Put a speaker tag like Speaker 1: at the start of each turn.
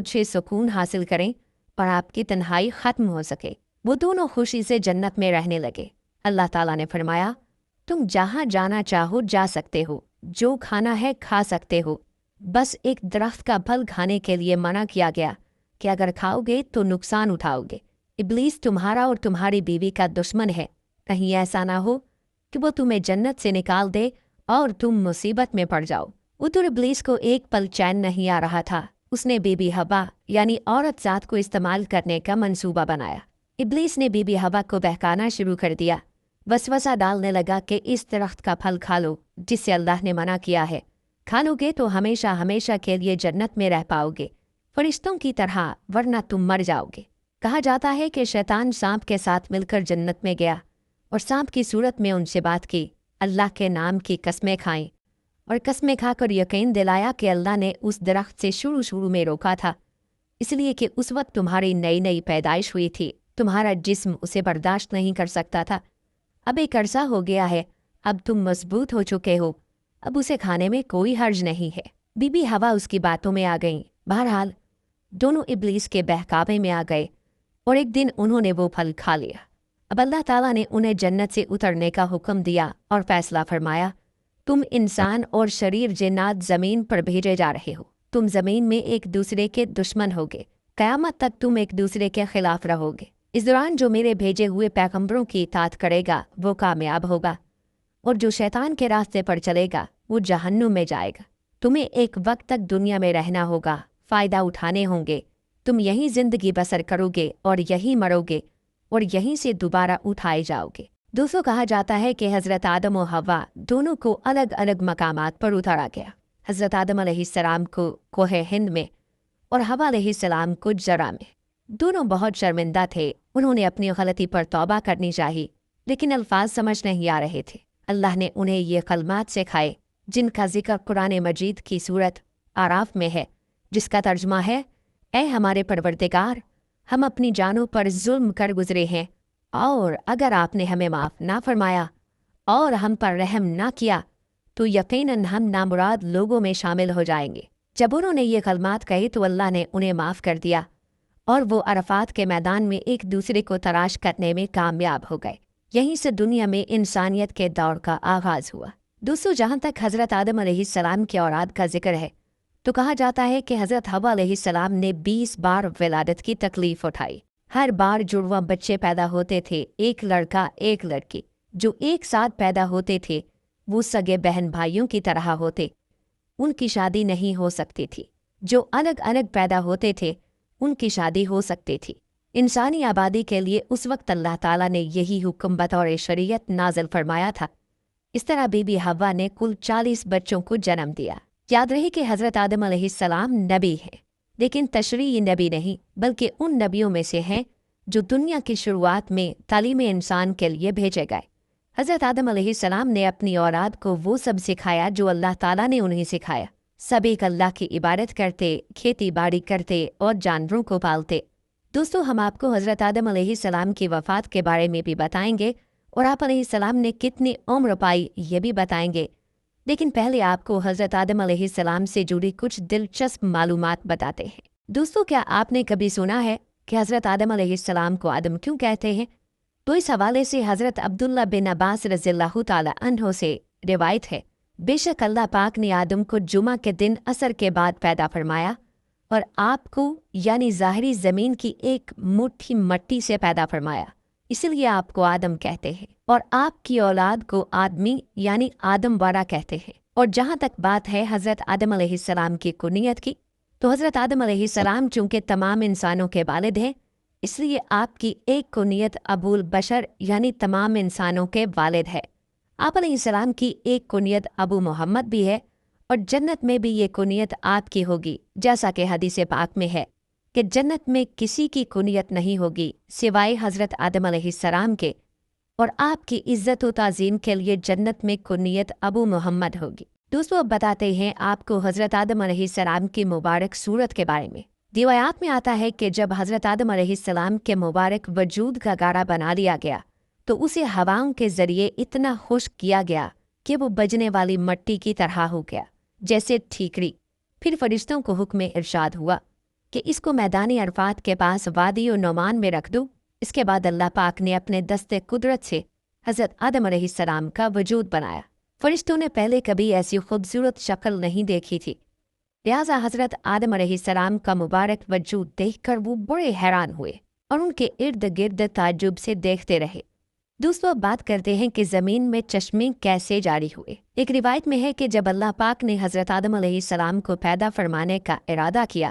Speaker 1: अच्छे सुकून हासिल करें और आपकी तन्हाई ख़त्म हो सके। वो दोनों खुशी से जन्नत में रहने लगे। अल्लाह ताला ने फरमाया, तुम जहाँ जाना चाहो जा सकते हो, जो खाना है खा सकते हो, बस एक दरख्त का फल खाने के लिए मना किया गया कि अगर खाओगे तो नुकसान उठाओगे। इब्लीस तुम्हारा और तुम्हारी बीवी का दुश्मन है, कहीं ऐसा ना हो कि वो तुम्हें जन्नत से निकाल दे और तुम मुसीबत में पड़ जाओ। उधर इब्लीस को एक पल चैन नहीं आ रहा था। उसने बीबी हवा यानी औरत ज़ात को इस्तेमाल करने का मंसूबा बनाया। इब्लीस ने बीबी हवा को बहकाना शुरू कर दिया। वसवसा डालने लगा कि इस दरख्त का फल खा लो जिससे अल्लाह ने मना किया है। खा लोगे तो हमेशा हमेशा के लिए जन्नत में रह पाओगे, फरिश्तों की तरह, वरना तुम मर जाओगे। कहा जाता है कि शैतान सांप के साथ मिलकर जन्नत में गया और सांप की सूरत में उनसे बात की, अल्लाह के नाम की कस्में खाएं, और कस्में खाकर यकीन दिलाया कि अल्लाह ने उस दरख्त से शुरू में रोका था, इसलिए कि उस वक्त तुम्हारी नई नई पैदाइश हुई थी, तुम्हारा जिस्म उसे बर्दाश्त नहीं कर सकता था। अब एक अरसा हो गया है, अब तुम मजबूत हो चुके हो, अब उसे खाने में कोई हर्ज नहीं है। बीबी हवा उसकी बातों में आ गईं। बहरहाल दोनों इब्लीस के बहकावे में आ गए और एक दिन उन्होंने वो फल खा लिया। अब अल्लाह ताला ने उन्हें जन्नत से उतरने का हुक्म दिया और फैसला फरमाया, तुम इंसान और शरीर जिन्नात ज़मीन पर भेजे जा रहे हो। तुम ज़मीन में एक दूसरे के दुश्मन होगे, क़यामत तक तुम एक दूसरे के खिलाफ रहोगे। इस दौरान जो मेरे भेजे हुए पैगंबरों की इताअत करेगा वो कामयाब होगा, और जो शैतान के रास्ते पर चलेगा वो जहन्नुम में जाएगा। तुम्हें एक वक्त तक दुनिया में रहना होगा, फ़ायदा उठाने होंगे, तुम यहीं ज़िंदगी बसर करोगे और यहीं मरोगे और यहीं से दोबारा उठाए जाओगे। दोस्तों, कहा जाता है कि हज़रत आदम और हवा दोनों को अलग अलग मकामात पर उतारा गया। हज़रत आदम अलैहिस्सलाम को कोहे हिंद में और हवा अलैहिस्सलाम को जरा में। दोनों बहुत शर्मिंदा थे। उन्होंने अपनी गलती पर तौबा करनी चाहिए, लेकिन अल्फाज समझ नहीं आ रहे थे। अल्लाह ने उन्हें ये कलमात सिखाए जिनका जिक्र कुरान मजीद की सूरत आराफ में है, जिसका तर्जुमा है, ऐ हमारे परवरदिगार, हम अपनी जानों पर जुल्म कर गुजरे हैं, और अगर आपने हमें माफ़ ना फरमाया और हम पर रहम ना किया तो यकीनन हम नामुराद लोगों में शामिल हो जाएंगे। जब उन्होंने ये कलमात कही तो अल्लाह ने उन्हें माफ़ कर दिया और वो अरफात के मैदान में एक दूसरे को तलाश करने में कामयाब हो गए। यहीं से दुनिया में इंसानियत के दौर का आगाज़ हुआ। दोस्तों, जहाँ तक हज़रत आदम अलैहिस्सलाम की औलाद का जिक्र है तो कहा जाता है कि हज़रत हवा अलैहिस्सलाम ने 20 बार विलादत की तकलीफ़ उठाई। हर बार जुड़वा बच्चे पैदा होते थे, एक लड़का एक लड़की। जो एक साथ पैदा होते थे वो सगे बहन भाइयों की तरह होते, उनकी शादी नहीं हो सकती थी। जो अलग अलग पैदा होते थे उनकी शादी हो सकती थी। इंसानी आबादी के लिए उस वक्त अल्लाह ताला ने यही हुक्म बतौर शरीयत नाज़िल फरमाया था। इस तरह बीबी हवा ने कुल 40 बच्चों को जन्म दिया। याद रहे कि हज़रत आदम अलैहिस्सलाम नबी हैं, लेकिन तशरीई नबी नहीं, बल्कि उन नबियों में से हैं जो दुनिया की शुरुआत में तालीम इंसान के लिए भेजे गए। हज़रत आदम अलैहिस्सलाम ने अपनी औलाद को वो सब सिखाया जो अल्लाह ताला ने उन्हें सिखाया। सब एक अल्लाह की इबादत करते, खेती बाड़ी करते और जानवरों को पालते। दोस्तों, हम आपको हज़रत आदम अलैहिस्सलाम की वफ़ात के बारे में भी बताएंगे और आप अलैहिस्सलाम ने कितनी उम्र पाई ये भी बताएंगे। लेकिन पहले आपको हज़रत आदम अलैहिस्सलाम से जुड़ी कुछ दिलचस्प मालूमात बताते हैं। दोस्तों, क्या आपने कभी सुना है कि हज़रत आदम अलैहिस्सलाम को आदम क्यों कहते हैं? तो इस हवाले से हज़रत अब्दुल्ला बिन अब्बास रज़ियल्लाहु ताला अन्हो से रिवायत है, बेशक अल्लाह पाक ने आदम को जुमा के दिन असर के बाद पैदा फरमाया और आपको यानी ज़ाहिरी ज़मीन की एक मुट्ठी मट्टी से पैदा फरमाया, इसलिए आपको आदम कहते हैं, और आपकी औलाद को आदमी यानी आदम वारा कहते हैं। और जहाँ तक बात है हज़रत आदम अलैहिस्सलाम की कुनियत की, तो हज़रत आदम अलैहिस्सलाम चूँकि तमाम इंसानों के वालिद हैं, इसलिए आपकी एक कुनियत अबुल बशर यानी तमाम इंसानों के वालिद है। आप अलैहिस्सलाम की एक कुनियत अबू मोहम्मद भी है, और जन्नत में भी ये कुनियत आपकी होगी, जैसा कि हदीस पाक में है कि जन्नत में किसी की कुनियत नहीं होगी सिवाय हज़रत आदम अलैहिस्सलाम के, और आपकी इज़्ज़त व ताज़ीम के लिए जन्नत में कुनियत अबू मोहम्मद होगी। दोस्तों, अब बताते हैं आपको हज़रत आदम अलैहिस्सलाम की मुबारक सूरत के बारे में। रिवायात में आता है कि जब हज़रत आदम अलैहिस्सलाम के मुबारक वजूद का गारा बना लिया गया तो उसे हवाओं के ज़रिए इतना खुश्क किया गया कि वो बजने वाली मट्टी की तरह हो गया, जैसे ठीकरी। फिर फरिश्तों को हुक्म इरशाद हुआ کہ اس کو میدان عرفات کے پاس وادی و نعمان میں رکھ دو۔ اس کے بعد اللہ پاک نے اپنے دست قدرت سے حضرت آدم علیہ السلام کا وجود بنایا۔ فرشتوں نے پہلے کبھی ایسی خوبصورت شکل نہیں دیکھی تھی، لہٰذا حضرت آدم علیہ السلام کا مبارک وجود دیکھ کر وہ بڑے حیران ہوئے اور ان کے ارد گرد تعجب سے دیکھتے رہے۔ دوستو، بات کرتے ہیں کہ زمین میں چشمے کیسے جاری ہوئے۔ ایک روایت میں ہے کہ جب اللہ پاک نے حضرت آدم علیہ السلام کو پیدا فرمانے کا ارادہ کیا